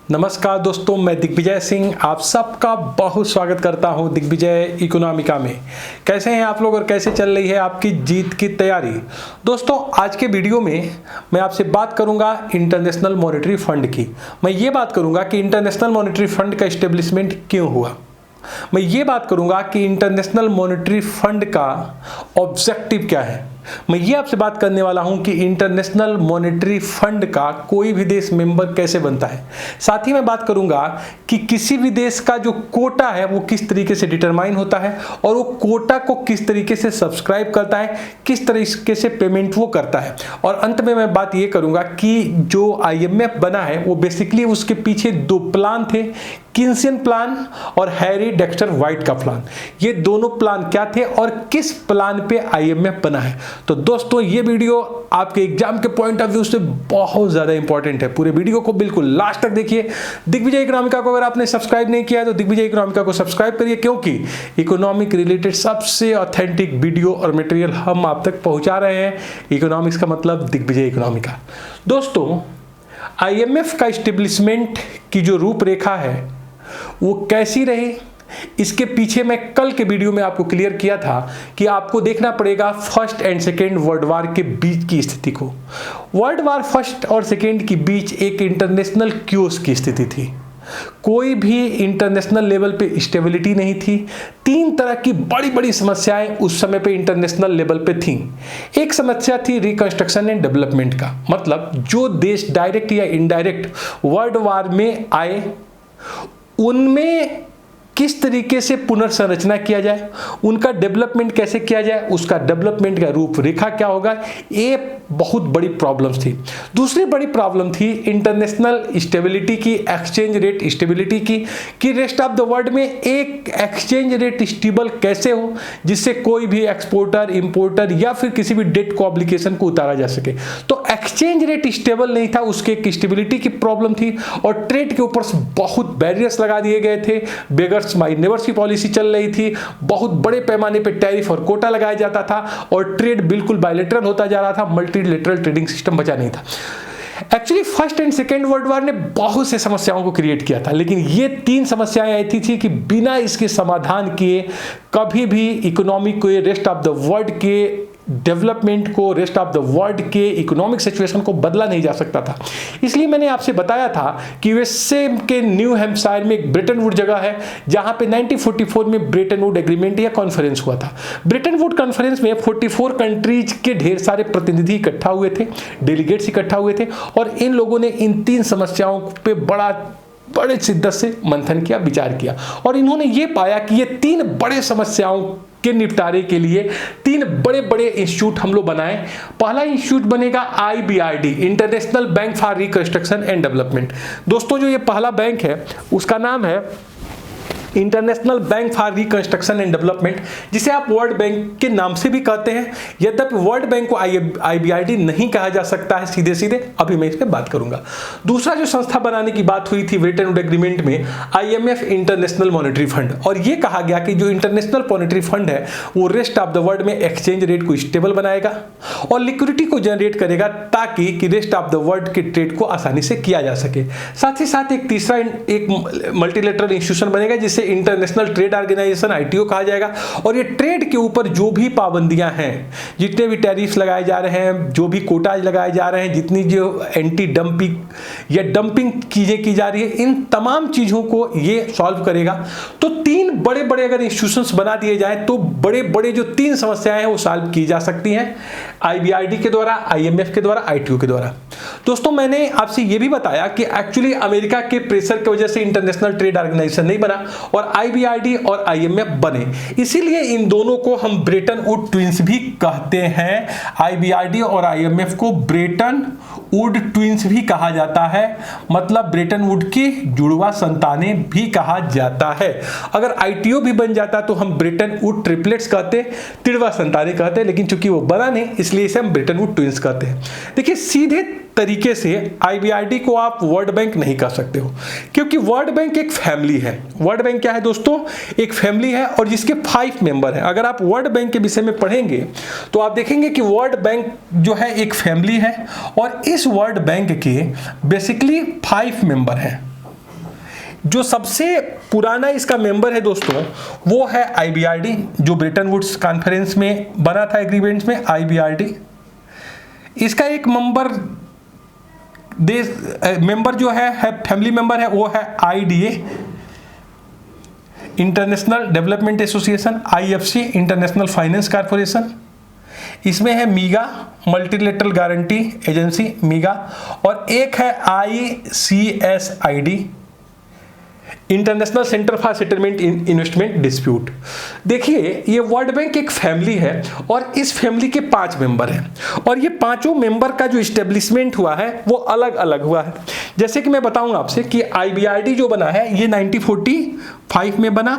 नमस्कार दोस्तों, मैं दिग्विजय सिंह आप सबका बहुत स्वागत करता हूं दिग्विजय इकोनॉमिका में। कैसे हैं आप लोग और कैसे चल रही है आपकी जीत की तैयारी। दोस्तों, आज के वीडियो में मैं आपसे बात करूंगा इंटरनेशनल मॉनेटरी फंड की। मैं ये बात करूंगा कि इंटरनेशनल मॉनेटरी फंड का एस्टेब्लिशमेंट क्यों हुआ। मैं ये बात करूंगा कि इंटरनेशनल मॉनेटरी फंड का ऑब्जेक्टिव क्या है। मैं ये आपसे बात करने वाला हूं कि इंटरनेशनल मॉनेटरी फंड का कोई भी देश मेंबर कैसे बनता है। साथ ही मैं बात करूंगा कि किसी भी देश का जो कोटा है वो किस तरीके से डिटरमाइन होता है और वो कोटा को किस तरीके से सब्सक्राइब करता है, किस तरीके से पेमेंट वो करता है। और अंत में मैं बात ये करूंगा कि जो IMF बना है वो बेसिकली उसके पीछे दो प्लान थे, किन्सियन प्लान और हैरी डेक्स्टर वाइट का प्लान। ये दोनों प्लान क्या थे और किस प्लान पे IMF बना है। तो दोस्तों, ये वीडियो आपके एग्जाम के पॉइंट ऑफ व्यू से बहुत ज्यादा इंपॉर्टेंट है। पूरे वीडियो को बिल्कुल लास्ट तक देखिए। दिग्विजय इकोनॉमिका को अगर आपने सब्सक्राइब नहीं किया है तो दिग्विजय इकोनॉमिका को सब्सक्राइब करिए, क्योंकि इकोनॉमिक रिलेटेड सबसे ऑथेंटिक वीडियो और मटेरियल हम आप तक पहुंचा रहे हैं। इकोनॉमिक्स का मतलब दिग्विजय इकोनॉमिका। दोस्तों, IMF का एस्टेब्लिशमेंट की जो रूपरेखा है वो कैसी रही, इसके पीछे मैं कल के वीडियो में आपको क्लियर किया था कि आपको देखना पड़ेगा first and second world war के बीच की स्थिति को। वर्ल्ड वार फर्स्ट और सेकेंड के बीच एक इंटरनेशनल क्यूस की स्थिति थी। कोई भी इंटरनेशनल लेवल पे स्टेबिलिटी नहीं थी। तीन तरह की बड़ी बड़ी समस्याएं उस समय पे इंटरनेशनल लेवल पे थी। एक समस्या थी रिकंस्ट्रक्शन एंड डेवलपमेंट का, मतलब जो देश डायरेक्ट या इनडायरेक्ट वर्ल्ड वार में आए उनमें किस तरीके से पुनर्संरचना किया जाए, उनका डेवलपमेंट कैसे किया जाए, उसका डेवलपमेंट का रूपरेखा क्या होगा, ये बहुत बड़ी प्रॉब्लम्स थी। दूसरी बड़ी प्रॉब्लम थी इंटरनेशनल स्टेबिलिटी की, एक्सचेंज रेट स्टेबिलिटी की, कि रेस्ट ऑफ द वर्ल्ड में एक एक्सचेंज रेट स्टेबल कैसे हो जिससे कोई भी एक्सपोर्टर, इंपोर्टर या फिर किसी भी डेट को ऑब्लिगेशन को उतारा जा सके। तो एक्सचेंज रेट स्टेबल नहीं था, उसके एक स्टेबिलिटी की प्रॉब्लम थी और ट्रेड के ऊपर बहुत बैरियर्स लगा दिए गए थे। बेगर्स माय नेबर्स की पॉलिसी चल रही थी, बहुत बड़े पैमाने पे टैरिफ और कोटा लगाया जाता था और ट्रेड बिल्कुल बायलैटरल होता जा रहा था, मल्टीलेटरल ट्रेडिंग सिस्टम बचा नहीं था। Actually first and second world war ने बहुत से समस्याओं को क्रिएट किया था, लेकिन ये तीन समस्याएं ऐसी थी कि बिना इसके समाधान किए कभी भी इकोनॉमी को, रेस्ट ऑफ द वर्ल्ड के डेवलपमेंट को, रेस्ट ऑफ द वर्ल्ड के इकोनॉमिक सिचुएशन को बदला नहीं जा सकता था। इसलिए मैंने आपसे बताया था कि यूएसए के न्यू हैम्पशायर में एक ब्रेटन वुड जगह है जहां पे 1944 में ब्रेटन वुड एग्रीमेंट या कॉन्फ्रेंस हुआ था। ब्रेटन वुड कॉन्फ्रेंस में 44 कंट्रीज के ढेर सारे प्रतिनिधि इकट्ठा हुए थे, डेलीगेट्स इकट्ठा हुए थे और इन लोगों ने इन तीन समस्याओं पे बड़े शिद्दत से मंथन किया, विचार किया और इन्होंने ये पाया कि ये तीन बड़े समस्याओं के निपटारे के लिए तीन बड़े बड़े इंस्टीट्यूट हम लोग बनाए। पहला इंस्टीट्यूट बनेगा IBRD, international bank for reconstruction and development. दोस्तों, जो ये पहला बैंक है उसका नाम है international bank for reconstruction and development, जिसे आप वर्ल्ड बैंक के नाम से भी कहते हैं। यद्यपि वर्ल्ड बैंक को IBRD नहीं कहा जा सकता है सीधे सीधे, अभी मैं इस पर बात करूंगा। दूसरा जो संस्था बनाने की बात हुई थी ब्रेटन वुड एग्रीमेंट में, IMF इंटरनेशनल मॉनेटरी फंड, और ये कहा गया कि जो इंटरनेशनल मॉनेटरी फंड है वो रेस्ट ऑफ द वर्ल्ड में एक्सचेंज रेट को स्टेबल बनाएगा और लिक्विडिटी को जनरेट करेगा ताकि कि रेस्ट ऑफ द वर्ल्ड के ट्रेड को आसानी से किया जा सके। साथ ही साथ एक तीसरा एक मल्टीलेटरल इंस्टीट्यूशन बनेगा जिसे इंटरनेशनल ट्रेड ऑर्गेनाइजेशन ITO कहा जाएगा और ये ट्रेड के ऊपर जो भी पाबंदियां हैं, जितने भी टैरिफ लगाए जा रहे हैं, जो भी कोटाज लगाए जा रहे हैं, जितनी जो एंटी डंपिंग या डंपिंग चीजें की जा रही है, इन तमाम चीजों को ये सॉल्व करेगा। तो तीन बड़े बड़े अगर इंस्टीट्यूशंस बना दिए जाए तो बड़े बड़े जो तीन समस्याएं हैं वो सॉल्व की जा सकती हैं, IBRD के द्वारा, IMF के द्वारा, ITO के द्वारा। दोस्तों, मैंने आपसे ये भी बताया कि एक्चुअली अमेरिका के प्रेशर की वजह से इंटरनेशनल ट्रेड ऑर्गेनाइजेशन नहीं बना और IBRD और IMF बने, इसीलिए इन दोनों को हम ब्रेटन वुड ट्विंस भी कहते हैं। IBRD और IMF को ब्रेटन वुड ट्विंस भी कहा जाता है, मतलब ब्रेटन वुड की जुड़वा संतानें भी कहा जाता है। अगर ITO भी बन जाता तो हम ब्रेटन वुड ट्रिपलेट्स कहते, तिड़वा संतानें कहते, लेकिन चूंकि वो बना नहीं इसलिए इसे हम ब्रेटन वुड ट्विंस कहते हैं। देखिए, सीधे तरीके से IBRD को आप वर्ल्ड बैंक नहीं कह सकते हो, क्योंकि वर्ल्ड बैंक एक फैमिली है। वर्ल्ड बैंक क्या है दोस्तों? एक फैमिली है और जिसके 5 मेंबर हैं। अगर आप वर्ल्ड बैंक के विषय में पढ़ेंगे तो आप देखेंगे कि वर्ल्ड बैंक जो है एक फैमिली है और इस वर्ल्ड बैंक के बेसिकली 5 मेंबर हैं। जो सबसे पुराना इसका मेंबर है दोस्तों वो है IBRD, जो ब्रेटन वुड्स कॉन्फ्रेंस में बना था एग्रीमेंट्स में, IBRD। इसका एक मेंबर जो है फैमिली मेंबर है वो है IDA, international development association, IFC, international finance corporation. इसमें है मीगा, मल्टीलेटरल गारंटी एजेंसी मीगा, और एक है ICSID, international centre for settlement investment dispute. देखिए ये वर्ल्ड बैंक एक फैमिली है और इस फैमिली के 5 मेंबर हैं, और ये पांचों मेंबर का जो इस्टेब्लिशमेंट हुआ है वो अलग अलग हुआ है। जैसे कि मैं बताऊंगा आपसे कि IBRD जो बना है ये 1945 में बना,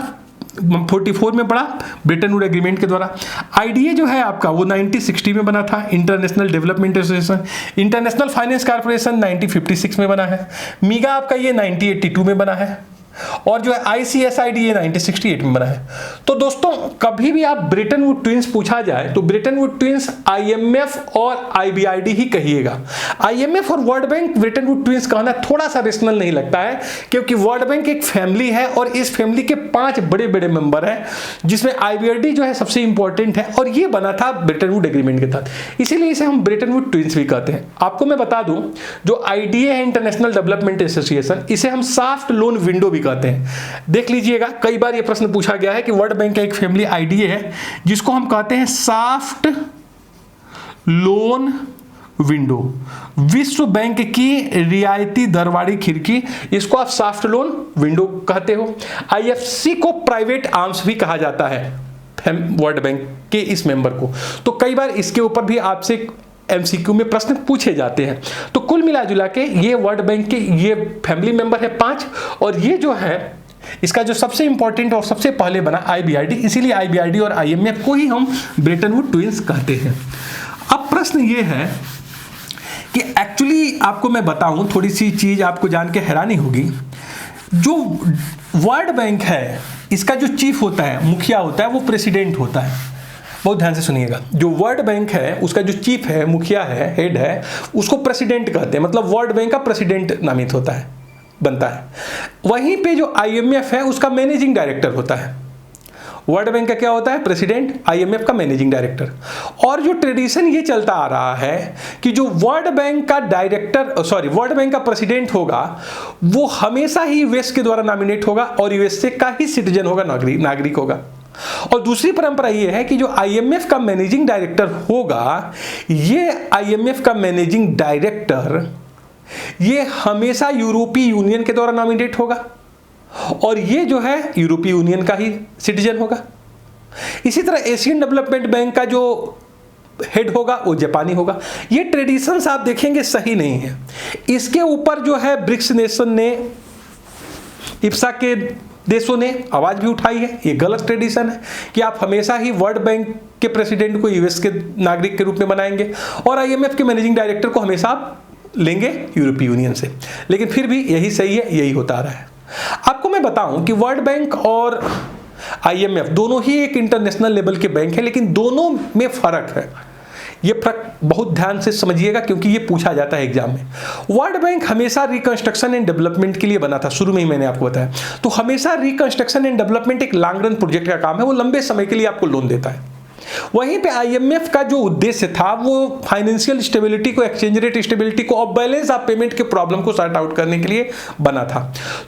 44 में पड़ा ब्रेटन वुड एग्रीमेंट के द्वारा। IDA जो है आपका वो 1960 में बना था, international development association. International finance corporation 1956 में बना है। मीगा आपका ये 1982 में बना है, और जो है ICSID ये 1968 में बना है। तो दोस्तों कभी भी आप ब्रेटन वुड ट्विंस पूछा जाए तो ब्रेटन वुड ट्विंस IMF और IBRD ही कहिएगा। IMF और world bank Brayton would twins कहना थोड़ा सा रेशनल नहीं लगता है, क्योंकि वर्ल्ड बैंक एक फैमिली है और इस फैमिली के 5 बड़े बड़े मेंबर हैं, जिसमें IBRD जो है सबसे इंपॉर्टेंट है, और ये बना था ब्रेटन वुड एग्रीमेंट के तहत, इसीलिए इसे हम ब्रेटन वुड ट्विंस भी कहते हैं। आपको मैं बता दूं जो IDA है इंटरनेशनल डेवलपमेंट एसोसिएशन, इसे हम सॉफ्ट लोन विंडो भी कहते हैं। देख लीजिएगा कई बार ये प्रश्न पूछा गया है कि वर्ल्ड बैंक का एक फैमिली IDA है जिसको हम कहते हैं सॉफ्ट लोन विंडो, विश्व बैंक की रियायती दर वाली खिड़की, इसको आप सॉफ्ट लोन विंडो कहते हो। IFC को प्राइवेट आर्म्स भी कहा जाता है वर्ल्ड बैंक के इस मेंबर को। तो कई बार इसके ऊपर भी आपसे MCQ में प्रश्न पूछे जाते हैं। तो कुल मिला जुला के ये वर्ल्ड बैंक के ये फैमिली मेंबर है 5, और ये जो है इसका जो सबसे इंपॉर्टेंट और सबसे पहले बना IBRD, इसीलिए IBRD और IMF को ही हम ब्रेटन वुड ट्विंस कहते हैं। अब प्रश्न ये है कि एक्चुअली आपको मैं बताऊं, थोड़ी सी चीज आपको जान के हैरानी होगी। जो वर्ल्ड बैंक है इसका जो चीफ होता है, मुखिया होता है, वो प्रेसिडेंट होता है। बहुत ध्यान से सुनिएगा, जो वर्ल्ड बैंक है उसका जो चीफ है, मुखिया है, हेड है, उसको प्रेसिडेंट कहते हैं, मतलब वर्ल्ड बैंक का प्रेसिडेंट नामित होता है, बनता है। वहीं पे जो IMF है उसका मैनेजिंग डायरेक्टर होता है। वर्ल्ड बैंक का क्या होता है? प्रेसिडेंट, IMF का मैनेजिंग डायरेक्टर। और जो ट्रेडिशन ये चलता आ रहा है कि जो वर्ल्ड बैंक का वर्ल्ड बैंक का प्रेसिडेंट होगा वो हमेशा ही यूएस के द्वारा नॉमिनेट होगा और यूएसए का ही सिटीजन होगा, नागरिक होगा। और दूसरी परंपरा यह है कि जो IMF का मैनेजिंग डायरेक्टर होगा, ये IMF का मैनेजिंग डायरेक्टर ये हमेशा यूरोपीय यूनियन के द्वारा नॉमिनेट होगा, और ये जो है यूरोपीय यूनियन का ही सिटीजन होगा। इसी तरह एशियन डेवलपमेंट बैंक का जो हेड होगा वो जापानी होगा। ये ट्रेडिशंस आप देखेंगे सही नहीं है। इसके ऊपर जो है ब्रिक्स नेशन ने, इप्सा के देशों ने आवाज भी उठाई है। ये गलत ट्रेडिशन है कि आप हमेशा ही वर्ल्ड बैंक के प्रेसिडेंट को यूएस के नागरिक के रूप में बनाएंगे और IMF के मैनेजिंग डायरेक्टर को हमेशा आप लेंगे यूरोपीय यूनियन से। लेकिन फिर भी यही सही है, यही होता आ रहा है। आपको मैं बताऊं कि वर्ल्ड बैंक और IMF दोनों ही एक इंटरनेशनल लेवल के बैंक है, लेकिन दोनों में फर्क है। ये फर्क बहुत ध्यान से समझिएगा क्योंकि ये पूछा जाता है एग्जाम में। वर्ल्ड बैंक हमेशा रिकंस्ट्रक्शन एंड डेवलपमेंट के लिए बना था, शुरू में ही मैंने आपको बताया। तो हमेशा रिकंस्ट्रक्शन एंड डेवलपमेंट एक लॉन्ग रन प्रोजेक्ट का काम है, वो लंबे समय के लिए आपको लोन देता है। वहीं पे IMF का जो उद्देश्य था वो फाइनेंशियल स्टेबिलिटी को, एक्सचेंज रेट स्टेबिलिटी को और बैलेंस ऑफ पेमेंट के प्रॉब्लम को सॉर्ट आउट करने के लिए बना था।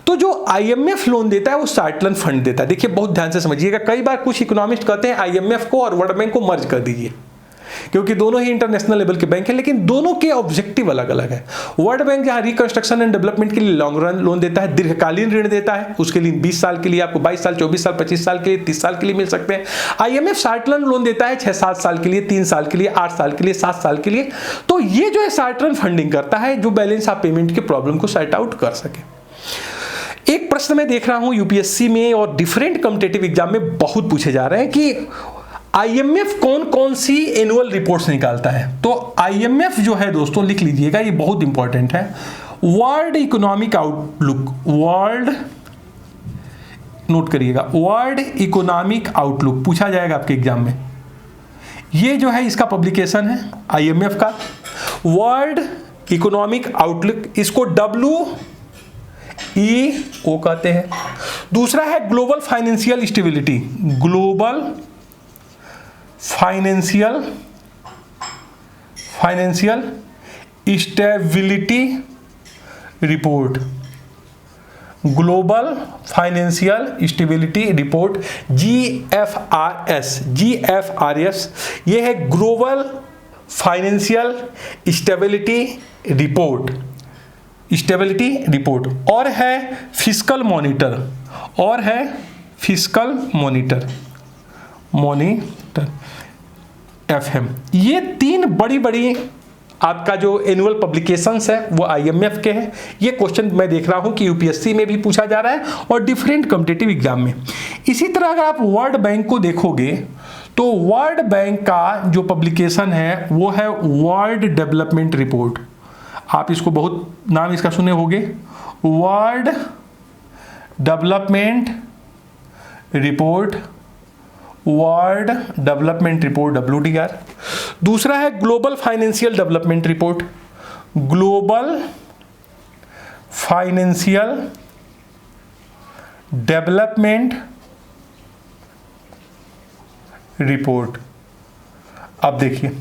तो जो IMF लोन देता है वो सार्टलन फंड देता है। देखिए बहुत ध्यान से समझिएगा, कई बार कुछ इकोनॉमिस्ट कहते हैं IMF को और वर्ल्ड बैंक को मर्ज कर दीजिए, क्योंकि दोनों ही इंटरनेशनल लेवल के बैंक हैं, लेकिन दोनों के ऑब्जेक्टिव अलग अलग है। वर्ल्ड बैंक जहां रिकंस्ट्रक्शन एंड डेवलपमेंट के लिए लॉन्ग रन लोन देता है, दीर्घकालीन ऋण देता है, उसके लिए 20 साल के लिए आपको 22 साल, 24 साल, 25 साल के लिए, 30 साल के लिए मिल सकते हैं। IMF शॉर्ट रन लोन देता है 6-7 साल के लिए, 3 साल के लिए, 8 साल के लिए, 7 साल के लिए। तो ये जो है शॉर्ट रन फंडिंग करता है जो बैलेंस ऑफ पेमेंट के प्रॉब्लम को सॉर्ट आउट कर सके। एक प्रश्न मैं देख रहा हूं UPSC में और डिफरेंट कॉम्पिटिटिव एग्जाम में बहुत पूछे जा रहे हैं कि IMF कौन कौन सी एनुअल रिपोर्ट्स निकालता है। तो IMF जो है दोस्तों, लिख लीजिएगा, ये बहुत इंपॉर्टेंट है। World economic outlook, world, note करिएगा, वर्ल्ड इकोनॉमिक आउटलुक पूछा जाएगा आपके एग्जाम में। ये जो है इसका पब्लिकेशन है IMF का, वर्ल्ड इकोनॉमिक आउटलुक। इसको EO कहते हैं। दूसरा है global financial stability, global financial stability report, global financial stability report, GFRS, ये है ग्लोबल फाइनेंशियल स्टेबिलिटी रिपोर्ट। और है फिस्कल मॉनिटर, FM। ये तीन बड़ी आपका जो एनुअल पब्लिकेशंस है वो IMF के हैं। ये क्वेश्चन मैं देख रहा हूं कि UPSC में भी पूछा जा रहा है और डिफरेंट कॉम्पिटिटिव एग्जाम में। इसी तरह अगर आप वर्ल्ड बैंक को देखोगे तो वर्ल्ड बैंक का जो पब्लिकेशन है वो है वर्ल्ड डेवलपमेंट रिपोर्ट। आप इसको बहुत नाम इसका सुने होंगे, वर्ल्ड डेवलपमेंट रिपोर्ट, WDR। दूसरा है global financial development report, global financial development report. अब देखिए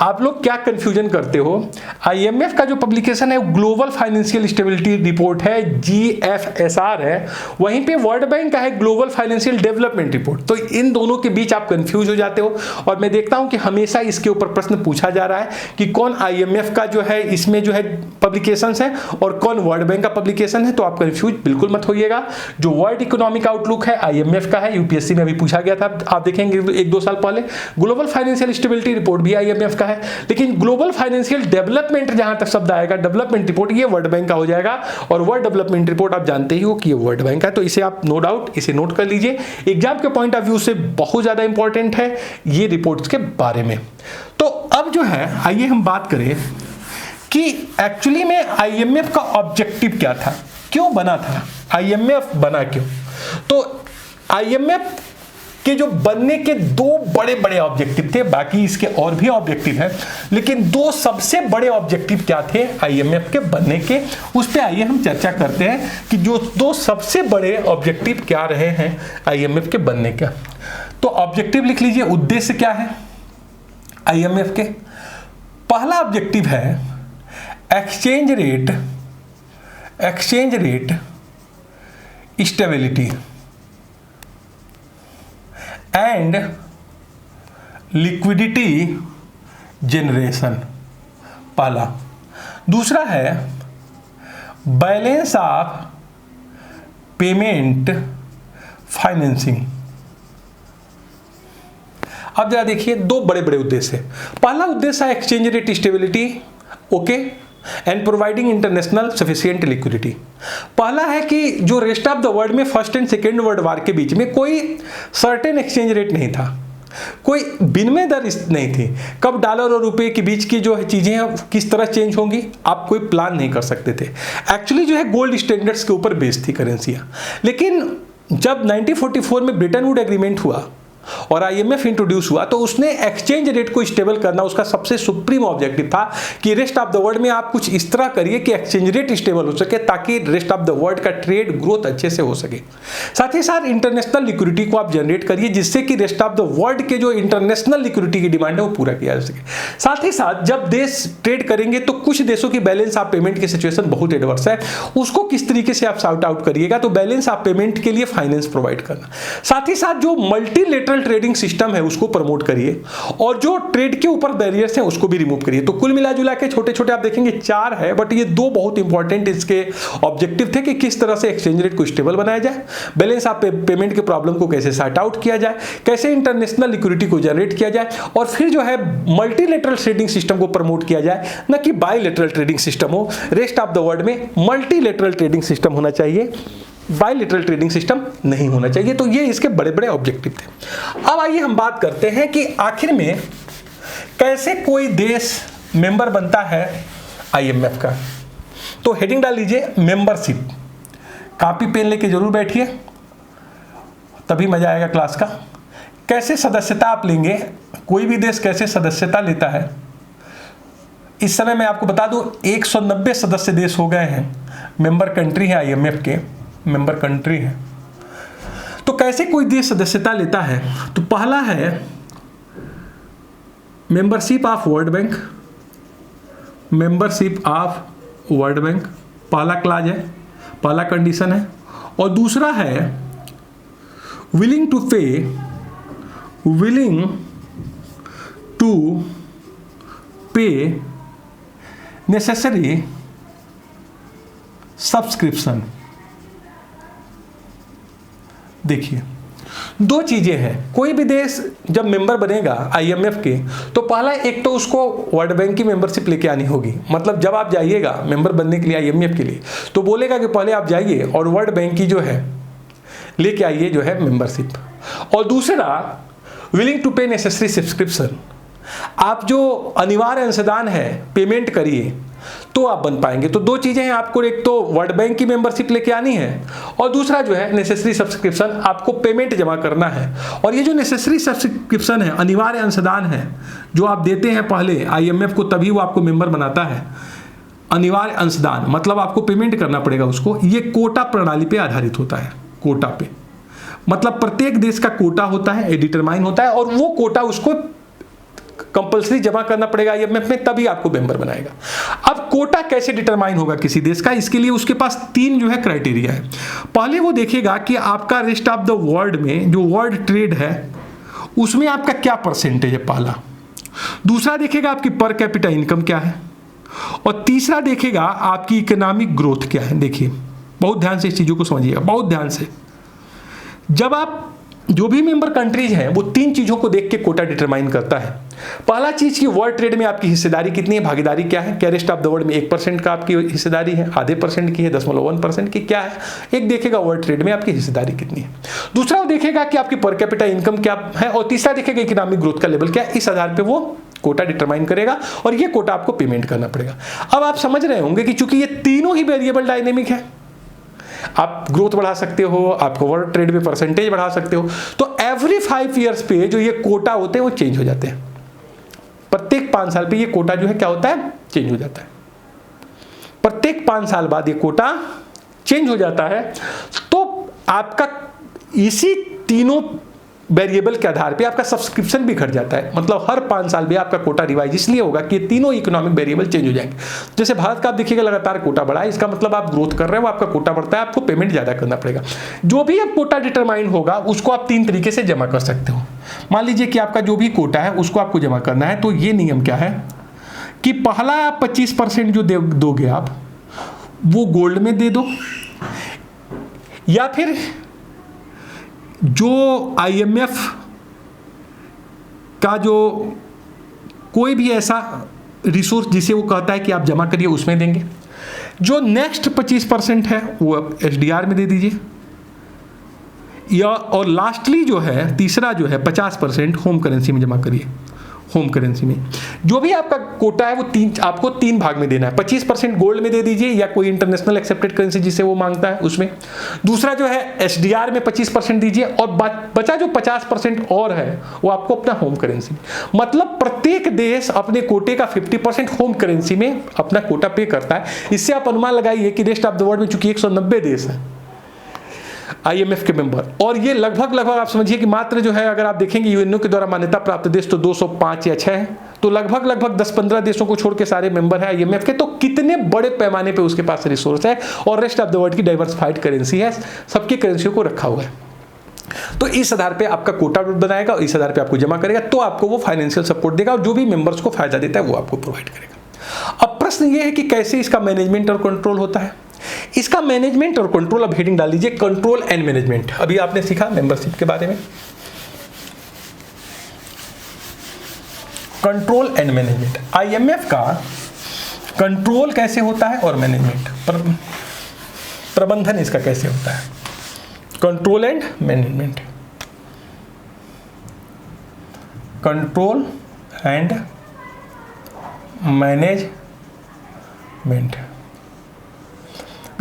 आप लोग क्या कंफ्यूजन करते हो, IMF का जो पब्लिकेशन है ग्लोबल फाइनेंशियल स्टेबिलिटी रिपोर्ट है, GFSR है, वहीं पे वर्ल्ड बैंक का है ग्लोबल फाइनेंशियल डेवलपमेंट रिपोर्ट। तो इन दोनों के बीच आप कंफ्यूज हो जाते हो और मैं देखता हूं कि हमेशा इसके ऊपर प्रश्न पूछा जा रहा है कि कौन IMF का जो है इसमें जो है पब्लिकेशन है और कौन वर्ल्ड बैंक का पब्लिकेशन है। तो आप कंफ्यूज बिल्कुल मत होइएगा। जो वर्ल्ड इकोनॉमिक आउटलुक है IMF का है, UPSC में भी पूछा गया था, आप देखेंगे 1-2 साल पहले। ग्लोबल फाइनेंशियल स्टेबिलिटी रिपोर्ट भी IMF का है, लेकिन ग्लोबल फाइनेंशियल डेवलपमेंट जहां तक शब्द आएगा, डेवलपमेंट रिपोर्ट, ये वर्ल्ड बैंक का हो जाएगा। और वर्ल्ड डेवलपमेंट रिपोर्ट आप जानते ही हो कि ये वर्ल्ड बैंक का है, तो इसे आप नो डाउट इसे नोट कर लीजिए। एग्जाम के पॉइंट ऑफ व्यू से बहुत ज्यादा इंपॉर्टेंट है ये रिपोर्ट्स के बारे में। तो अब जो है आइए हम बात करें कि एक्चुअली में IMF का ऑब्जेक्टिव क्या था, क्यों बना था, IMF बना क्यों। तो IMF के जो बनने के 2 बड़े ऑब्जेक्टिव थे, बाकी इसके और भी ऑब्जेक्टिव हैं, लेकिन 2 सबसे बड़े ऑब्जेक्टिव क्या थे IMF के बनने के, उस पे आइए हम चर्चा करते हैं कि जो 2 सबसे बड़े ऑब्जेक्टिव क्या रहे हैं IMF के बनने का। तो ऑब्जेक्टिव लिख लीजिए, उद्देश्य क्या है IMF के। पहला ऑब्जेक्टिव है exchange rate stability and liquidity generation, पहला। दूसरा है बैलेंस ऑफ पेमेंट फाइनेंसिंग। अब जरा देखिए 2 बड़े उद्देश्य है। पहला उद्देश्य है exchange rate stability, okay, and providing international sufficient liquidity. पहला है कि जो रेस्ट ऑफ द वर्ल्ड में first and second world war के बीच में कोई सर्टेन एक्सचेंज रेट नहीं था, कोई विनिमय दर नहीं थी। कब डॉलर और रुपए के बीच की जो है चीजें हैं किस तरह चेंज होंगी आप कोई प्लान नहीं कर सकते थे। एक्चुअली जो है गोल्ड स्टैंडर्ड्स के ऊपर बेस्ड थी करेंसियां। लेकिन जब 1944 में ब्रिटेन वुड एग्रीमेंट हुआ और IMF इंट्रोड्यूस हुआ तो उसने एक्सचेंज रेट को स्टेबल करना उसका सबसे सुप्रीम ऑब्जेक्टिव था कि रेस्ट ऑफ द वर्ल्ड में आप कुछ इस तरह करिए कि एक्सचेंज रेट स्टेबल हो सके ताकि रेस्ट ऑफ द वर्ल्ड का ट्रेड ग्रोथ अच्छे से हो सके। साथ ही साथ इंटरनेशनल लिक्विडिटी को आप जनरेट करिए जिससे कि रेस्ट ऑफ द वर्ल्ड के जो इंटरनेशनल लिक्विडिटी की डिमांड है वो पूरा किया जा सके। साथ ही साथ जब देश ट्रेड करेंगे तो कुछ देशों की बैलेंस ऑफ पेमेंट की सिचुएशन बहुत एडवर्स है, उसको किस तरीके से आप सॉर्ट आउट करिएगा, तो बैलेंस ऑफ पेमेंट के लिए फाइनेंस प्रोवाइड करना। साथ ही साथ जो मल्टीलेटरल ट्रेडिंग सिस्टम है उसको प्रमोट करिए और जो ट्रेड के ऊपर बैरियर्स हैं उसको भी रिमूव करिए। तो कुल मिला जुला के छोटे छोटे आप देखेंगे 4 है, बट ये 2 बहुत इंपॉर्टेंट इसके ऑब्जेक्टिव थे कि किस तरह से एक्सचेंज रेट को स्टेबल बनाया जाए, बैलेंस ऑफ पेमेंट के प्रॉब्लम को कैसे सॉर्ट आउट किया जाए, कैसे इंटरनेशनल लिक्विडिटी को जनरेट किया जाए और फिर जो है मल्टीलेटरल ट्रेडिंग सिस्टम को प्रमोट किया जाए, न कि बायलेटरल ट्रेडिंग सिस्टम हो। रेस्ट ऑफ द वर्ल्ड में मल्टीलेटरल ट्रेडिंग सिस्टम होना चाहिए, बायलेटरल ट्रेडिंग सिस्टम नहीं होना चाहिए। तो ये इसके बड़े बड़े ऑब्जेक्टिव थे। अब आइए हम बात करते हैं कि आखिर में कैसे कोई देश मेंबर बनता है IMF का। तो हेडिंग डाल लीजिए मेंबरशिप, कॉपी पेन लेके जरूर बैठिए तभी मजा आएगा क्लास का। कैसे सदस्यता आप लेंगे, कोई भी देश कैसे सदस्यता लेता है। इस समय मैं आपको बता दूं 190 सदस्य देश हो गए हैं मेंबर कंट्री है आईएमएफ के, मेंबर कंट्री है। तो कैसे कोई देश सदस्यता लेता है? तो पहला है membership of world bank, membership of world bank पहला क्लाज है, पहला कंडीशन है। और दूसरा है विलिंग टू पे नेसेसरी सब्सक्रिप्शन। देखिए दो चीजें हैं, कोई भी देश जब मेंबर बनेगा आईएमएफ के तो पहला एक तो उसको वर्ल्ड बैंक की मेंबरशिप लेके आनी होगी। मतलब जब आप जाइएगा मेंबर बनने के लिए आईएमएफ के लिए तो बोलेगा कि पहले आप जाइए और वर्ल्ड बैंक की जो है लेके आइए जो है मेंबरशिप। और दूसरा विलिंग टू पे नेसेसरी सब्सक्रिप्शन, आप जो अनिवार्य अंशदान है पेमेंट करिए तो आप बन पाएंगे। तो दो चीजें हैं, आपको एक तो वर्ल्ड बैंक की मेंबरशिप लेके आनी है और दूसरा जो है नेसेसरी सब्सक्रिप्शन, आपको पेमेंट जमा करना है। और ये जो नेसेसरी सब्सक्रिप्शन है, अनिवार्य अंशदान है जो आप देते हैं पहले आईएमएफ को, तभी वो आपको मेंबर बनाता है। अनिवार्य अंशदान मतलब आपको पेमेंट करना पड़ेगा उसको। ये कोटा प्रणाली पे आधारित होता है, कोटा पे मतलब प्रत्येक देश का कोटा होता है, डिटरमाइन होता है और वो कोटा उसको कंपल्सरी जमा करना पड़ेगा आईएमएफ में, तभी आपको मेंबर बनाएगा। अब कोटा कैसे डिटरमाइन होगा किसी देश का? इसके लिए उसके पास 3 जो है क्राइटेरिया है। पहले वो देखेगा कि आपका रेस्ट ऑफ द वर्ल्ड में जो वर्ल्ड ट्रेड है उसमें आपका क्या परसेंटेज है, पहला। दूसरा देखेगा आपकी पर कैपिटा इनकम क्या है और तीसरा देखेगा आपकी इकोनॉमिक ग्रोथ क्या है। देखिए बहुत ध्यान से इस चीजों को समझिएगा, बहुत ध्यान से। जब आप जो भी मेंबर कंट्रीज हैं वो 3 चीजों को देख के कोटा डिटरमाइन करता है। पहला चीज कि वर्ल्ड ट्रेड में आपकी हिस्सेदारी कितनी है, भागीदारी क्या है, क्या रेस्ट ऑफ द वर्ल्ड में 1% का आपकी हिस्सेदारी है, आधे परसेंट की है, 0.1% की क्या है। एक देखेगा वर्ल्ड ट्रेड में आपकी हिस्सेदारी कितनी है, दूसरा वो देखेगा कि आपकी पर कैपिटा इनकम क्या है और तीसरा देखेगा इकोनॉमिक ग्रोथ का लेवल क्या है। इस आधार पर वो कोटा डिटरमाइन करेगा और ये कोटा आपको पेमेंट करना पड़ेगा। अब आप समझ रहे होंगे कि चूंकि ये तीनों ही वेरिएबल डायनेमिक है, आप ग्रोथ बढ़ा सकते हो, आपको वर्ल्ड ट्रेड में परसेंटेज बढ़ा सकते हो, तो एवरी 5 ईयर्स पे जो ये कोटा होते हैं वो चेंज हो जाते हैं। प्रत्येक 5 साल पे ये कोटा जो है क्या होता है, चेंज हो जाता है। प्रत्येक 5 साल बाद ये कोटा चेंज हो जाता है। तो आपका इसी तीनों वेरिएबल के आधार पे आपका सब्सक्रिप्शन भी घट जाता है। मतलब हर 5 साल में आपका कोटा रिवाइज इसलिए होगा कि ये तीनों इकोनॉमिक वेरिएबल चेंज हो जाएंगे। जैसे भारत का आप देखिएगा लगातार कोटा बढ़ा है, इसका मतलब आप ग्रोथ कर रहे हो, आपका कोटा बढ़ता है, आपको पेमेंट ज्यादा करना पड़ेगा। जो भी अब कोटा डिटरमाइन होगा उसको आप 3 तरीके से जमा कर सकते हो। मान लीजिए कि आपका जो भी कोटा है उसको आपको जमा करना है, तो ये नियम क्या है कि पहला 25% जो दोगे आप वो गोल्ड में दे दो, या फिर जो आईएमएफ का जो कोई भी ऐसा रिसोर्स जिसे वो कहता है कि आप जमा करिए उसमें देंगे। जो नेक्स्ट 25% है वो एसडीआर में दे दीजिए, या और लास्टली जो है तीसरा जो है 50% होम करेंसी में जमा करिए। होम करेंसी में जो भी आपका कोटा है वो आपको 3 भाग में देना है। 25% गोल्ड में दे दीजिए या कोई इंटरनेशनल एक्सेप्टेड करेंसी जिसे वो मांगता है उसमें। दूसरा जो है एसडीआर में 25% दीजिए और बचा जो 50% और है वो आपको अपना होम करेंसी। मतलब प्रत्येक देश अपने कोटे का 50% होम करेंसी में अपना कोटा पे करता है। इससे आप अनुमान लगाइए कि रेस्ट ऑफ द वर्ल्ड में चूंकि 190 देश है आईएमएफ के मेंबर, और ये लगभग आप समझिए कि मात्र जो है अगर आप देखेंगे यूएनओ के द्वारा मान्यता प्राप्त देश तो 205 या 6 है, तो लगभग 10-15 देशों को छोड़ के सारे मेंबर है आईएमएफ के। तो कितने बड़े पैमाने पे उसके पास रिसोर्स है और रेस्ट ऑफ द वर्ल्ड की डाइवर्सिफाइड करेंसी है, सबकी करेंसियों को रखा हुआ है। तो इस आधार पे आपका कोटा बनाएगा और इस आधार पे आपको जमा करेगा, तो आपको वो फाइनेंशियल सपोर्ट देगा और जो भी मेंबर्स को फायदा देता है वो आपको प्रोवाइड करेगा। अब प्रश्न ये है कि कैसे इसका मैनेजमेंट और कंट्रोल होता है। इसका मैनेजमेंट और कंट्रोल, अब हेडिंग डाल दीजिए कंट्रोल एंड मैनेजमेंट। अभी आपने सीखा मेंबरशिप के बारे में, कंट्रोल एंड मैनेजमेंट। आईएमएफ का कंट्रोल कैसे होता है और मैनेजमेंट प्रबंधन इसका कैसे होता है, control and management. Control and management.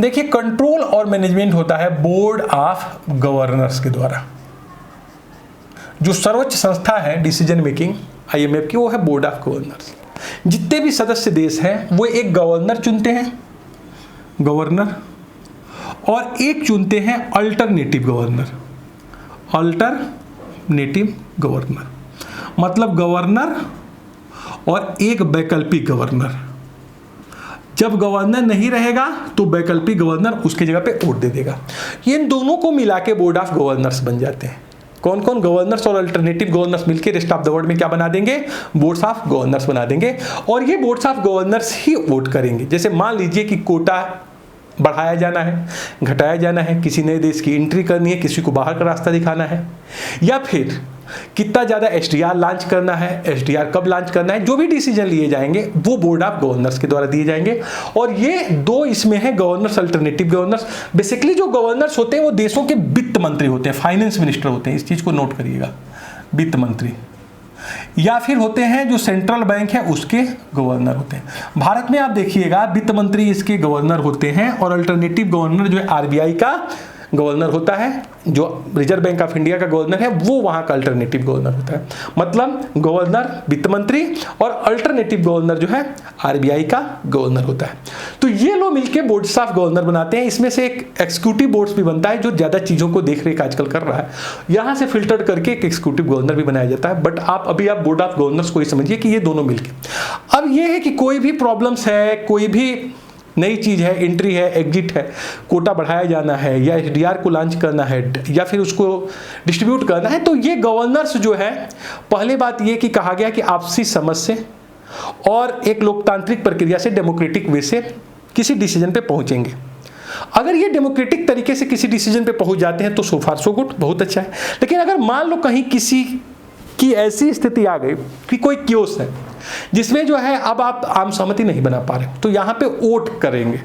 देखिए कंट्रोल और मैनेजमेंट होता है बोर्ड ऑफ गवर्नर्स के द्वारा। जो सर्वोच्च संस्था है डिसीजन मेकिंग आईएमएफ की वो है बोर्ड ऑफ गवर्नर्स। जितने भी सदस्य देश हैं वो एक गवर्नर चुनते हैं, गवर्नर और एक चुनते हैं अल्टरनेटिव गवर्नर। अल्टरनेटिव गवर्नर मतलब गवर्नर और एक वैकल्पिक गवर्नर। जब गवर्नर नहीं रहेगा तो वैकल्पिक गवर्नर उसकी जगह पे वोट दे देगा। इन दोनों को मिला के बोर्ड ऑफ गवर्नर्स बन जाते हैं। कौन कौन? गवर्नर्स और अल्टरनेटिव गवर्नर्स मिलकर रेस्ट ऑफ द वर्ल्ड में क्या बना देंगे? बोर्ड्स ऑफ गवर्नर्स बना देंगे। और ये boards of governors he vote करेंगे। जैसे मान लीजिए कि कोटा बढ़ाया जाना है, घटाया जाना है, किसी नए देश की एंट्री करनी है, किसी को बाहर का रास्ता दिखाना है, या फिर कितना ज़्यादा एसडीआर लॉन्च करना है, एसडीआर कब लॉन्च करना है, जो भी डिसीजन लिए जाएंगे वो बोर्ड ऑफ गवर्नर्स के द्वारा दिए जाएंगे। और ये दो इसमें है, गवर्नर्स, अल्टरनेटिव गवर्नर्स। बेसिकली जो गवर्नर्स होते हैं वो देशों के वित्त मंत्री होते हैं, फाइनेंस मिनिस्टर होते हैं, इस चीज़ को नोट करिएगा, वित्त मंत्री। या फिर होते हैं जो सेंट्रल बैंक है उसके गवर्नर होते हैं। भारत में आप देखिएगा वित्त मंत्री इसके गवर्नर होते हैं और अल्टरनेटिव गवर्नर जो है आरबीआई का गवर्नर होता है, जो रिजर्व बैंक ऑफ इंडिया का गवर्नर है वो वहाँ का अल्टरनेटिव गवर्नर होता है। मतलब गवर्नर वित्त मंत्री और अल्टरनेटिव गवर्नर जो है आरबीआई का गवर्नर होता है। तो ये लोग मिलकर बोर्ड्स ऑफ गवर्नर बनाते हैं। इसमें से एक एक्जीक्यूटिव बोर्ड्स भी बनता है जो ज़्यादा चीज़ों को देख रेख आजकल कर रहा है। यहाँ से फिल्टर करके एक एक्जीक्यूटिव गवर्नर भी बनाया जाता है। बट आप बोर्ड ऑफ गवर्नर्स को ही समझिए कि ये दोनों मिलकर। अब ये है कि कोई भी प्रॉब्लम्स है, कोई भी नई चीज़ है, एंट्री है, एग्जिट है, कोटा बढ़ाया जाना है या एसडीआर को लॉन्च करना है या फिर उसको डिस्ट्रीब्यूट करना है, तो ये गवर्नर्स जो है, पहले बात ये कि कहा गया कि आपसी समझ से और एक लोकतांत्रिक प्रक्रिया से, डेमोक्रेटिक वे से किसी डिसीजन पे पहुंचेंगे। अगर ये डेमोक्रेटिक तरीके से किसी डिसीजन पे पहुंच जाते हैं तो सो फार सो गुड, बहुत अच्छा है। लेकिन अगर मान लो कहीं किसी की ऐसी स्थिति आ गई कि कोई क्योस है जिसमें जो है अब आप आम सहमति नहीं बना पा रहे, तो यहाँ पे वोट करेंगे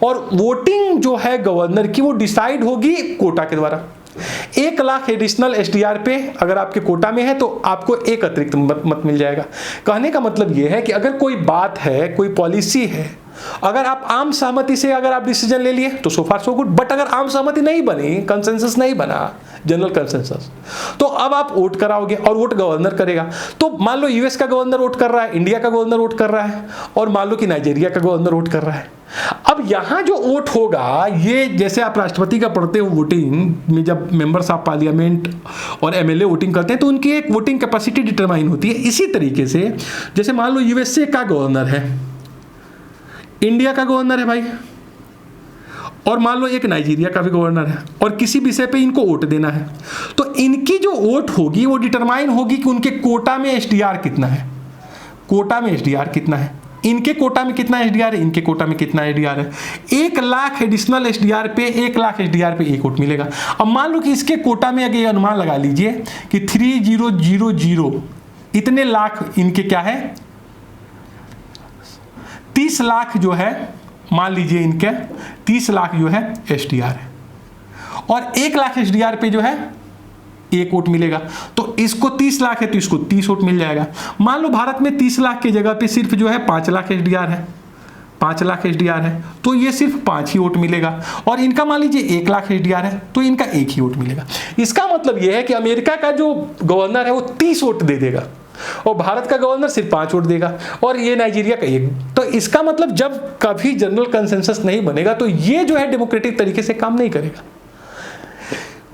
और वोटिंग जो है गवर्नर की वो डिसाइड होगी कोटा के द्वारा। 1 लाख एडिशनल एसडीआर पे अगर आपके कोटा में है तो आपको एक अतिरिक्त मत मिल जाएगा। कहने का मतलब ये है कि अगर कोई बात है, कोई पॉलिसी है, अगर आप आम सहमति से अगर आप डिसीजन ले लिए तो सो फार सो गुड। बट अगर आम सहमति नहीं बनी, कंसेंसस नहीं बना, जनरल कंसेंसस, तो अब आप वोट कराओगे और वोट गवर्नर करेगा। तो मान लो यूएस का गवर्नर वोट कर रहा है, इंडिया का गवर्नर वोट कर रहा है और मान लो कि नाइजीरिया का गवर्नर वोट कर रहा है। अब यहाँ जो वोट होगा, ये जैसे आप राष्ट्रपति का पढ़ते हो वोटिंग में, जब मेंबर्स ऑफ पार्लियामेंट और एमएलए वोटिंग करते हैं तो उनकी एक वोटिंग कैपेसिटी डिटरमाइन होती है। इसी तरीके से जैसे मान लो यूएसए का गवर्नर है, इंडिया का गवर्नर है भाई, और मान लो एक नाइजीरिया का भी गवर्नर है और किसी विषय पे इनको वोट देना है, तो इनकी जो वोट होगी वो डिटरमाइन होगी कि उनके कोटा में एसडीआर कितना है, कोटा में एसडीआर कितना है, इनके कोटा में कितना एसडीआर है, इनके कोटा में कितना एसडीआर है। 1 लाख एडिशनल एसडीआर पे 1 लाख एसडीआर पे एक वोट मिलेगा। अब मान लो कि इसके कोटा में अगर अनुमान लगा लीजिए कि 3000 इतने लाख इनके क्या है, 30 लाख जो है, मान लीजिए इनके 30 लाख जो है एसडीआर है और 1 लाख एसडीआर पे जो है एक वोट मिलेगा। तो इसको 30 लाख है तो इसको 30 वोट मिल जाएगा। मान लो भारत में 30 लाख की जगह पे सिर्फ जो है 5 लाख एसडीआर है, 5 लाख एसडीआर है तो ये सिर्फ 5 ही वोट मिलेगा। और इनका मान लीजिए 1 लाख एसडीआर है तो इनका 1 ही वोट मिलेगा। इसका मतलब यह है कि अमेरिका का जो गवर्नर है वो 30 वोट दे देगा और भारत का गवर्नर सिर्फ 5 वोट देगा और ये नाइजीरिया का 1। तो इसका मतलब जब कभी जनरल कंसेंसस नहीं बनेगा तो ये जो है डेमोक्रेटिक तरीके से काम नहीं करेगा।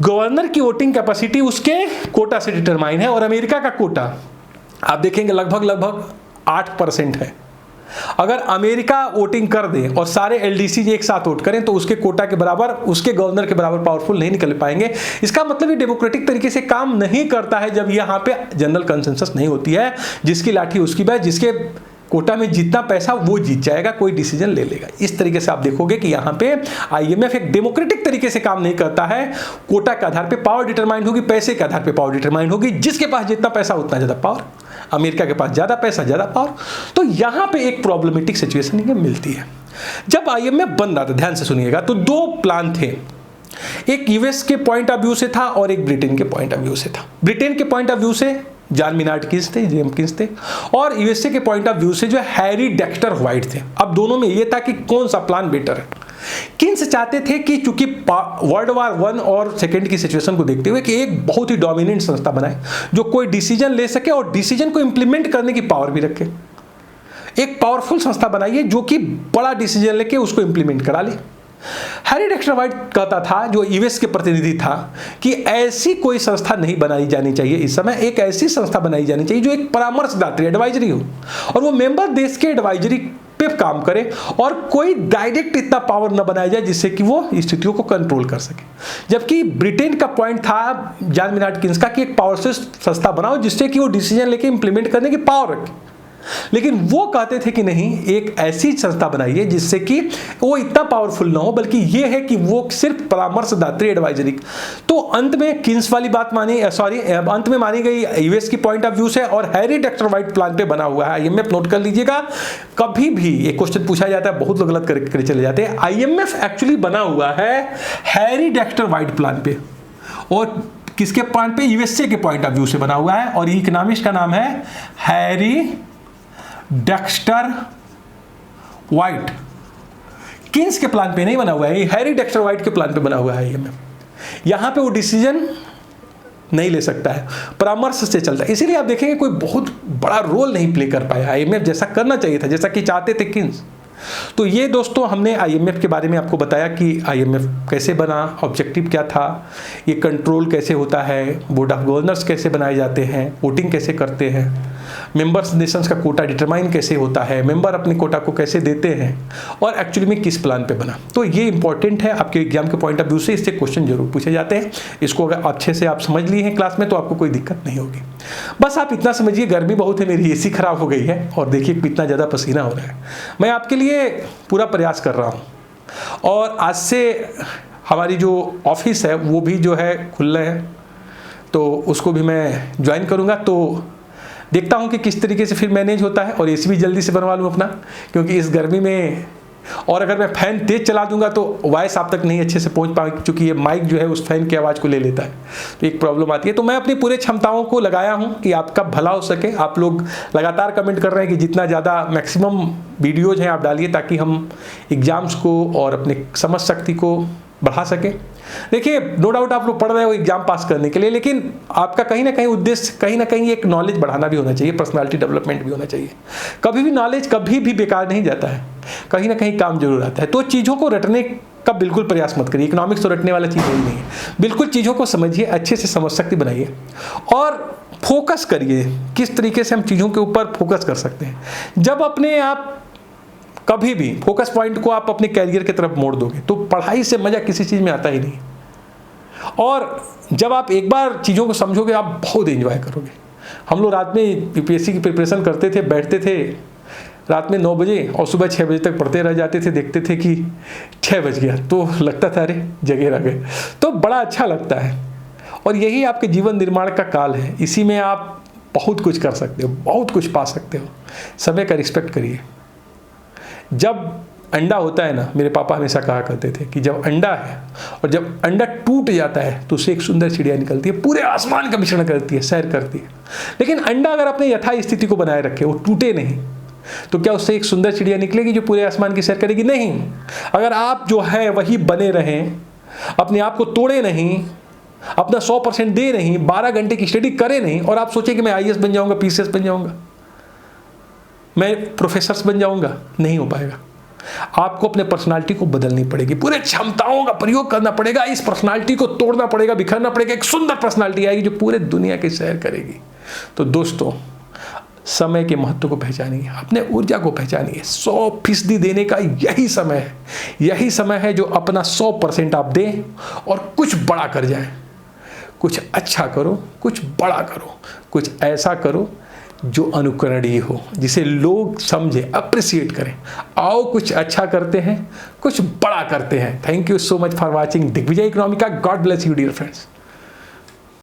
गवर्नर की वोटिंग कैपेसिटी उसके कोटा से डिटरमाइन है और अमेरिका का कोटा आप देखेंगे लगभग 8% है। अगर अमेरिका वोटिंग कर दे और सारे एलडीसी एक साथ वोट करें तो उसके कोटा के बराबर, उसके गवर्नर के बराबर पावरफुल नहीं निकल पाएंगे। इसका मतलब ये डेमोक्रेटिक तरीके से काम नहीं करता है जब यहाँ पे जनरल कंसेंसस नहीं होती है। जिसकी लाठी उसकी बैठ, जिसके कोटा में जितना पैसा वो जीत जाएगा, कोई डिसीजन ले लेगा। इस तरीके से आप देखोगे कि यहाँ पे आईएमएफ एक डेमोक्रेटिक तरीके से काम नहीं करता है। कोटा के आधार पे पावर डिटरमाइन होगी, पैसे के आधार पे पावर डिटरमाइन होगी, जिसके पास जितना पैसा उतना ज्यादा पावर। अमेरिका के पास ज्यादा पैसा ज्यादा पावर। तो यहाँ पे एक प्रॉब्लमेटिक सिचुएशन मिलती है। जब आईएमएफ बन रहा था, ध्यान से सुनिएगा, तो 2 प्लान थे, एक यूएस के पॉइंट ऑफ व्यू से था और एक ब्रिटेन के पॉइंट ऑफ व्यू से था। ब्रिटेन के पॉइंट ऑफ व्यू से जॉन मेनार्ड कीन्स थे, जेम्स थे, और यूएसए के पॉइंट ऑफ व्यू से जो हैरी डेक्टर व्हाइट थे। अब दोनों में ये था कि कौन सा प्लान बेटर है। किन्स चाहते थे कि चूंकि वर्ल्ड वार 1 और 2 की सिचुएशन को देखते हुए कि एक बहुत ही डोमिनेंट संस्था बनाए जो कोई डिसीजन ले सके और डिसीजन को इंप्लीमेंट करने की पावर भी रखे। एक पावरफुल संस्था बनाइए जो कि बड़ा डिसीजन लेके उसको इंप्लीमेंट करा ले। हैरी डेक्स्टर व्हाइट कहता था, जो यूएस के प्रतिनिधि था, कि ऐसी कोई संस्था नहीं बनाई जानी चाहिए इस समय, एक ऐसी संस्था बनाई जानी चाहिए जो एक परामर्शदात्री एडवाइजरी हो, और वो मेंबर देश के एडवाइजरी पे काम करे, और कोई डायरेक्ट इतना पावर न बनाया जाए जिससे कि वो स्थितियों को कंट्रोल कर सके। जबकि ब्रिटेन का पॉइंट था जॉन मेनार्ड किन्स का कि एक पावरफुल संस्था बनाओ जिससे कि वो डिसीजन लेके इंप्लीमेंट करने की पावर रखे। लेकिन वो कहते थे कि नहीं, एक ऐसी संस्था बनाइए जिससे कि वो इतना पावरफुल ना हो, बल्कि ये है कि वो सिर्फ परामर्शदात्री एडवाइजरी। तो अंत में किन्स वाली बात अंत में मानी गई यूएस की पॉइंट ऑफ व्यू से, और हैरी डेक्स्टर व्हाइट प्लान पे बना हुआ है आईएमएफ। नोट कर लीजिएगा, कभी भी एक क्वेश्चन पूछा जाता है, बहुत लोग गलत करके चले जाते हैं। आईएमएफ एक्चुअली बना हुआ है हैरी डेक्स्टर व्हाइट प्लान पे, और किसके प्लान पे? यूएसए के पॉइंट ऑफ व्यू से बना हुआ है, और इकोनॉमिस्ट का नाम है हैरी डेक्स्टर व्हाइट। किन्स के प्लान पे नहीं बना हुआ है, हैरी डेक्स्टर व्हाइट के प्लान पे बना हुआ है आईएमएफ। यहां पे वो डिसीजन नहीं ले सकता है, परामर्श से चलता है। इसीलिए आप देखेंगे कोई बहुत बड़ा रोल नहीं प्ले कर पाया आईएमएफ, जैसा करना चाहिए था, जैसा कि चाहते थे किन्स। तो ये दोस्तों हमने आईएमएफ के बारे में आपको बताया कि आईएमएफ कैसे बना, ऑब्जेक्टिव क्या था, ये कंट्रोल कैसे होता है, बोर्ड ऑफ गवर्नर्स कैसे बनाए जाते हैं, वोटिंग कैसे करते हैं, मेंबर्स नेशंस का कोटा डिटरमाइन कैसे होता है, मेंबर अपने कोटा को कैसे देते हैं, और एक्चुअली में किस प्लान पे बना। तो ये इंपॉर्टेंट है आपके एग्जाम के पॉइंट ऑफ व्यू से, इससे क्वेश्चन जरूर पूछे जाते हैं। इसको अगर अच्छे से आप समझ लिए हैं क्लास में तो आपको कोई दिक्कत नहीं होगी। बस आप इतना समझिए, गर्मी बहुत है, मेरी एसी खराब हो गई है, और देखिए कितना ज़्यादा पसीना हो रहा है। मैं आपके लिए पूरा प्रयास कर रहा हूँ, और आज से हमारी जो ऑफिस है वो भी जो है खुल रहे हैं, तो उसको भी मैं ज्वाइन करूँगा। तो देखता हूँ कि किस तरीके से फिर मैनेज होता है, और एसी भी जल्दी से बनवा लूँ अपना, क्योंकि इस गर्मी में, और अगर मैं फ़ैन तेज़ चला दूंगा तो वॉइस आप तक नहीं अच्छे से पहुंच पाएगी, क्योंकि ये माइक जो है उस फैन की आवाज़ को ले लेता है, तो एक प्रॉब्लम आती है। तो मैं अपनी पूरे क्षमताओं को लगाया हूं कि आपका भला हो सके। आप लोग लगातार कमेंट कर रहे हैं कि जितना ज़्यादा मैक्सिमम वीडियोज़ हैं आप डालिए, ताकि हम एग्ज़ाम्स को और अपने समझ शक्ति को बढ़ा सकें। देखिए, नो डाउट आप लोग पढ़ रहे हो एग्जाम पास करने के लिए, लेकिन आपका कहीं ना कहीं उद्देश्य, कहीं ना कहीं एक नॉलेज बढ़ाना भी होना चाहिए, पर्सनालिटी डेवलपमेंट भी होना चाहिए। कभी भी नॉलेज कभी भी बेकार नहीं जाता है, कहीं ना कहीं काम जरूर आता है। तो चीज़ों को रटने का बिल्कुल प्रयास मत करिए, इकोनॉमिक्स तो रटने वाला चीज़ ही नहीं है। बिल्कुल चीज़ों को समझिए, अच्छे से समझ शक्ति बनाइए, और फोकस करिए किस तरीके से हम चीज़ों के ऊपर फोकस कर सकते हैं। जब अपने आप कभी भी फोकस पॉइंट को आप अपने कैरियर की तरफ मोड़ दोगे तो पढ़ाई से मज़ा किसी चीज़ में आता ही नहीं। और जब आप एक बार चीज़ों को समझोगे आप बहुत एंजॉय करोगे। हम लोग रात में यूपीएससी की प्रिपरेशन करते थे, बैठते थे रात में 9 बजे और सुबह 6 बजे तक पढ़ते रह जाते थे। देखते थे कि 6 बज गया तो लगता था अरे जगे रह गए, तो बड़ा अच्छा लगता है। और यही आपके जीवन निर्माण का काल है, इसी में आप बहुत कुछ कर सकते हो, बहुत कुछ पा सकते हो। समय का रिस्पेक्ट करिए। जब अंडा होता है ना, मेरे पापा हमेशा कहा करते थे कि जब अंडा है और जब अंडा टूट जाता है तो उससे एक सुंदर चिड़िया निकलती है, पूरे आसमान का मिश्रण करती है, सैर करती है। लेकिन अंडा अगर अपने यथा स्थिति को बनाए रखे, वो टूटे नहीं, तो क्या उससे एक सुंदर चिड़िया निकलेगी जो पूरे आसमान की सैर करेगी? नहीं। अगर आप जो है वही बने रहें, अपने आप को तोड़े नहीं, अपना 100% दे नहीं, 12 घंटे की स्टडी करें नहीं, और आप सोचें कि मैं आईएएस बन जाऊंगा, पीसीएस बन जाऊंगा, मैं प्रोफेसर बन जाऊंगा, नहीं हो पाएगा। आपको अपने पर्सनालिटी को बदलनी पड़ेगी, पूरे क्षमताओं का प्रयोग करना पड़ेगा, इस पर्सनालिटी को तोड़ना पड़ेगा, बिखरना पड़ेगा, एक सुंदर पर्सनालिटी आएगी जो पूरे दुनिया की सैर करेगी। तो दोस्तों, समय के महत्व को पहचानिए, अपने ऊर्जा को पहचानिए। 100% देने का यही समय है, यही समय है जो अपना 100% आप दें और कुछ बड़ा कर जाएं। कुछ अच्छा करो, कुछ बड़ा करो, कुछ ऐसा करो जो अनुकरणीय हो, जिसे लोग समझे, अप्रिशिएट करें। आओ कुछ अच्छा करते हैं, कुछ बड़ा करते हैं। Thank you so much for watching Digvijay Economica. God bless you dear friends.